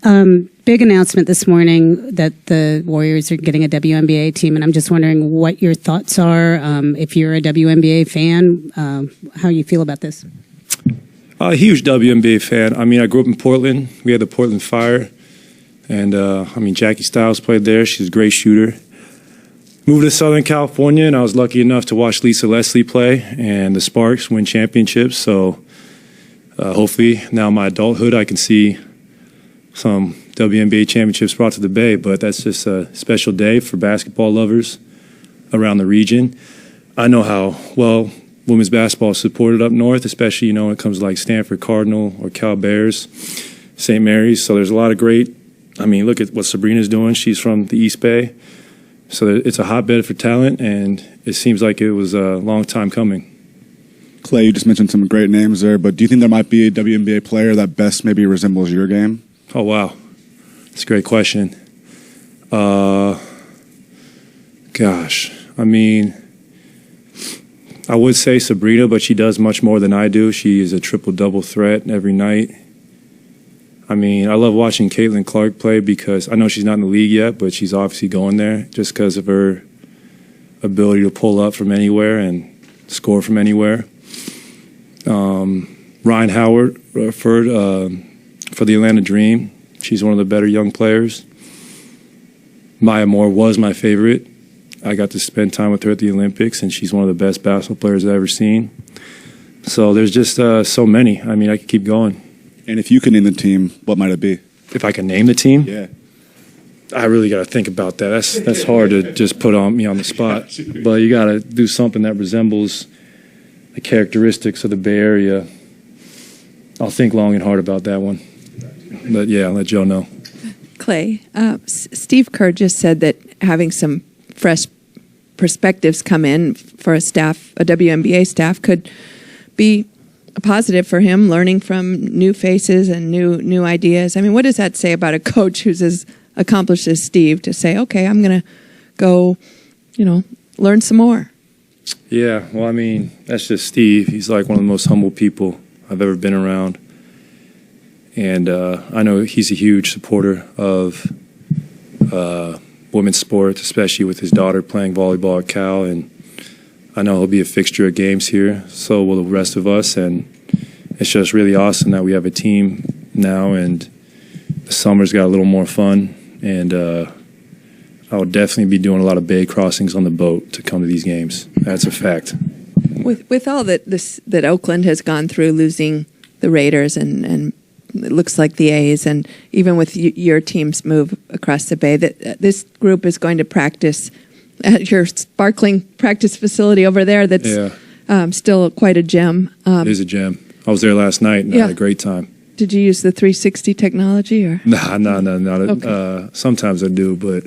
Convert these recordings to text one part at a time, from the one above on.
Big announcement this morning that the Warriors are getting a WNBA team, and I'm just wondering what your thoughts are. If you're a WNBA fan, how you feel about this? A huge WNBA fan. I mean, I grew up in Portland. We had the Portland Fire. And, Jackie Stiles played there. She's a great shooter. Moved to Southern California, and I was lucky enough to watch Lisa Leslie play and the Sparks win championships. So hopefully now in my adulthood I can see some WNBA championships brought to the Bay. But that's just a special day for basketball lovers around the region. I know how well women's basketball is supported up north, especially, when it comes to like Stanford Cardinal or Cal Bears, St. Mary's. So there's a lot of great, look at what Sabrina's doing. She's from the East Bay. So it's a hotbed for talent, and it seems like it was a long time coming. Klay, you just mentioned some great names there, but do you think there might be a WNBA player that best maybe resembles your game? Oh, wow. That's a great question. I would say Sabrina, but she does much more than I do. She is a triple-double threat every night. I love watching Caitlin Clark play because I know she's not in the league yet, but she's obviously going there just because of her ability to pull up from anywhere and score from anywhere. Ryan Howard for the Atlanta Dream. She's one of the better young players. Maya Moore was my favorite. I got to spend time with her at the Olympics, and she's one of the best basketball players I've ever seen. So there's just so many. I could keep going. And if you can name the team, what might it be? If I can name the team? Yeah. I really got to think about that. That's hard to just put on me on the spot. But you got to do something that resembles the characteristics of the Bay Area. I'll think long and hard about that one. But yeah, I'll let Joe know. Klay, Steve Kerr just said that having some fresh perspectives come in for a WNBA staff could be a positive for him, learning from new faces and new ideas. What does that say about a coach who's as accomplished as Steve to say, okay, I'm going to go, learn some more? Yeah, well, that's just Steve. He's like one of the most humble people I've ever been around. And I know he's a huge supporter of women's sports, especially with his daughter playing volleyball at Cal. And I know he'll be a fixture at games here. So will the rest of us. And it's just really awesome that we have a team now, and the summer's got a little more fun. And I will definitely be doing a lot of bay crossings on the boat to come to these games. That's a fact. With all that Oakland has gone through, losing the Raiders and it looks like the A's, and even with your team's move across the Bay, that this group is going to practice at your sparkling practice facility over there. That's still quite a gem. It is a gem. I was there last night, and I had a great time. Did you use the 360 technology? Or? No. Okay. Sometimes I do, but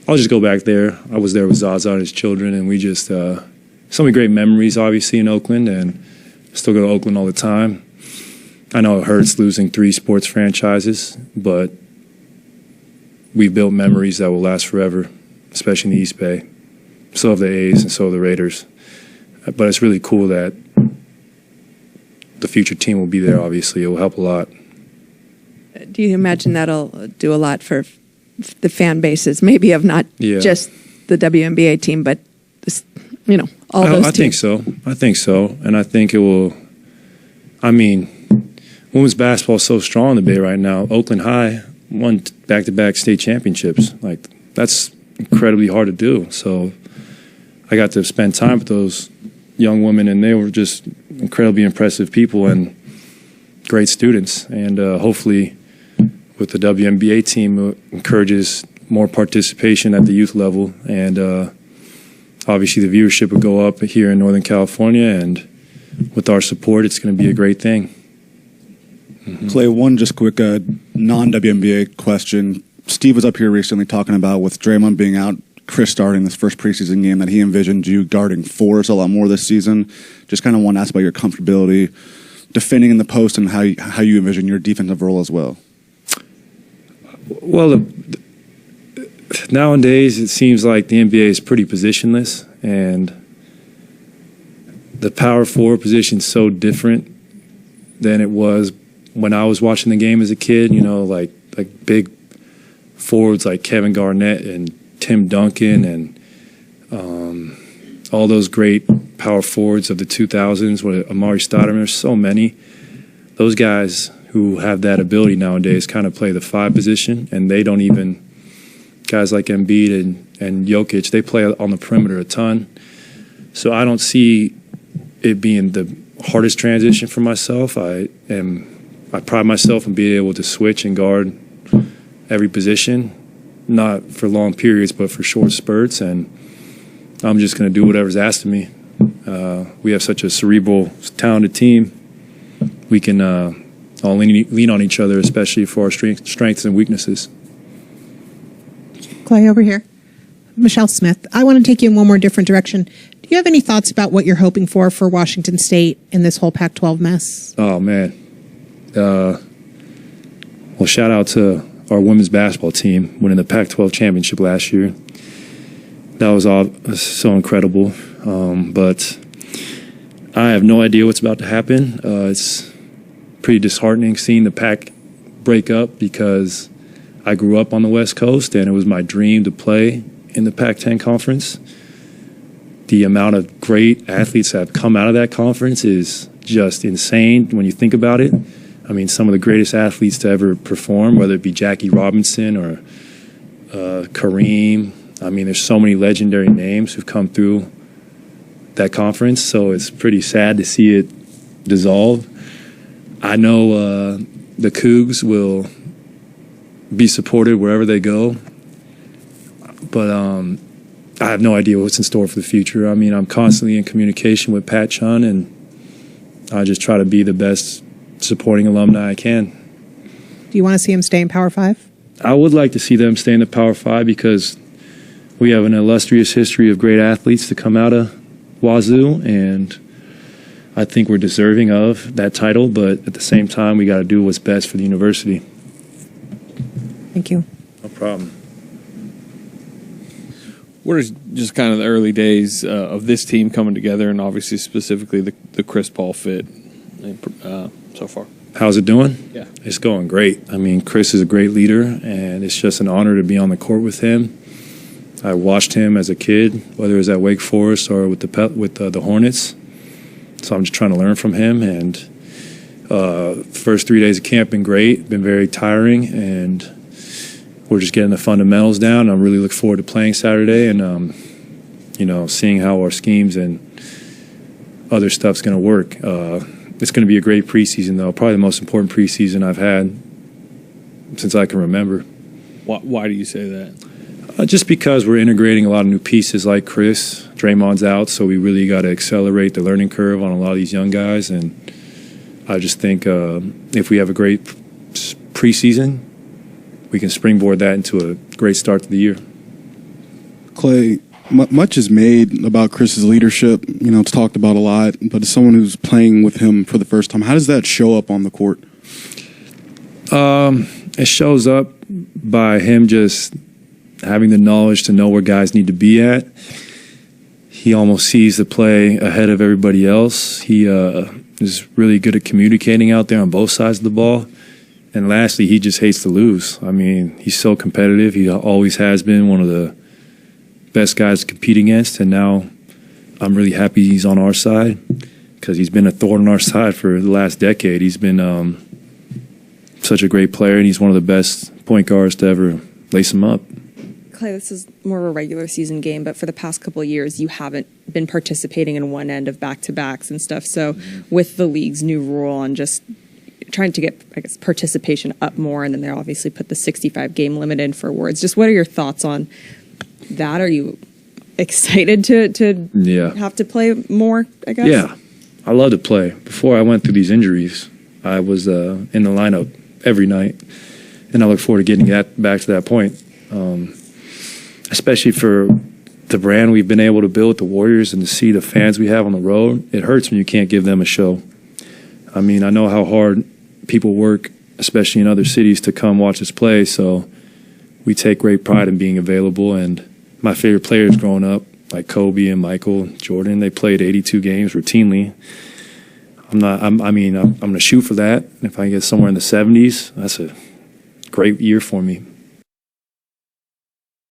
I'll just go back there. I was there with Zaza and his children, and we just so many great memories, obviously, in Oakland, and still go to Oakland all the time. I know it hurts losing 3 sports franchises, but we've built memories that will last forever, especially in the East Bay. So have the A's and so have the Raiders. But it's really cool that the future team will be there, obviously. It will help a lot. Do you imagine that'll do a lot for the fan bases, maybe of not just the WNBA team, but all those teams? I think so. And I think it will, women's basketball is so strong in the Bay right now. Oakland High won back-to-back state championships. That's incredibly hard to do. So I got to spend time with those young women, and they were just incredibly impressive people and great students. And hopefully with the WNBA team, it encourages more participation at the youth level. And obviously the viewership will go up here in Northern California, and with our support, it's going to be a great thing. Mm-hmm. Klay, one just quick non-WNBA question. Steve was up here recently talking about, with Draymond being out, Chris starting this first preseason game, that he envisioned you guarding 4s a lot more this season. Just kind of want to ask about your comfortability defending in the post and how you envision your defensive role as well. Well, nowadays it seems like the NBA is pretty positionless, and the power forward position is so different than it was when I was watching the game as a kid, like big forwards like Kevin Garnett and Tim Duncan and all those great power forwards of the 2000s with Amari Stoudemire. There's so many. Those guys who have that ability nowadays kind of play the 5 position, and they don't even – guys like Embiid and Jokic, they play on the perimeter a ton. So I don't see it being the hardest transition for myself. I pride myself in being able to switch and guard every position, not for long periods, but for short spurts, and I'm just going to do whatever's asked of me. We have such a cerebral, talented team. We can all lean on each other, especially for our strengths and weaknesses. Klay, over here. Michelle Smith, I want to take you in one more different direction. Do you have any thoughts about what you're hoping for Washington State in this whole Pac-12 mess? Oh, man. Well, shout out to our women's basketball team winning the Pac-12 championship last year. That was so incredible. But I have no idea what's about to happen. It's pretty disheartening seeing the Pac break up because I grew up on the West Coast and it was my dream to play in the Pac-10 conference. The amount of great athletes that have come out of that conference is just insane when you think about it. I mean, some of the greatest athletes to ever perform, whether it be Jackie Robinson or Kareem. I mean, there's so many legendary names who've come through that conference, so it's pretty sad to see it dissolve. I know the Cougs will be supported wherever they go, but I have no idea what's in store for the future. I mean, I'm constantly in communication with Pat Chun, and I just try to be the best supporting alumni I can. Do you want to see him stay in Power 5? I would like to see them stay in the Power 5 because we have an illustrious history of great athletes to come out of Wazoo, and I think we're deserving of that title, but at the same time, we got to do what's best for the university. Thank you. No problem. What are just kind of the early days of this team coming together, and obviously specifically the Chris Paul fit so far? How's it doing? Yeah. It's going great. I mean, Chris is a great leader, and it's just an honor to be on the court with him. I watched him as a kid, whether it was at Wake Forest or with the Hornets. So I'm just trying to learn from him. And first 3 days of camp been great, been very tiring, and we're just getting the fundamentals down. I'm really looking forward to playing Saturday and seeing how our schemes and other stuff's going to work. It's going to be a great preseason, though. Probably the most important preseason I've had since I can remember. Why do you say that? Just because we're integrating a lot of new pieces like Chris. Draymond's out, so we really got to accelerate the learning curve on a lot of these young guys. And I just think if we have a great preseason, we can springboard that into a great start to the year. Klay, much is made about Chris's leadership. It's talked about a lot. But as someone who's playing with him for the first time, how does that show up on the court? It shows up by him just having the knowledge to know where guys need to be at. He almost sees the play ahead of everybody else. He is really good at communicating out there on both sides of the ball. And lastly, he just hates to lose. I mean, he's so competitive. He always has been one of the best guys to compete against. And now I'm really happy he's on our side because he's been a thorn on our side for the last decade. He's been such a great player, and he's one of the best point guards to ever lace him up. Klay, this is more of a regular season game, but for the past couple of years, you haven't been participating in one end of back-to-backs and stuff. So with the league's new rule on just trying to get, participation up more, and then they obviously put the 65-game limit in for awards. Just what are your thoughts on that? Are you excited to have to play more, I guess? Yeah, I love to play. Before I went through these injuries, I was in the lineup every night, and I look forward to getting back to that point. Especially for the brand we've been able to build with the Warriors and to see the fans we have on the road, it hurts when you can't give them a show. I mean, I know how hard people work, especially in other cities, to come watch us play, so we take great pride in being available. And my favorite players growing up, like Kobe and Michael Jordan, they played 82 games routinely. I'm going to shoot for that. If I get somewhere in the 70s, that's a great year for me.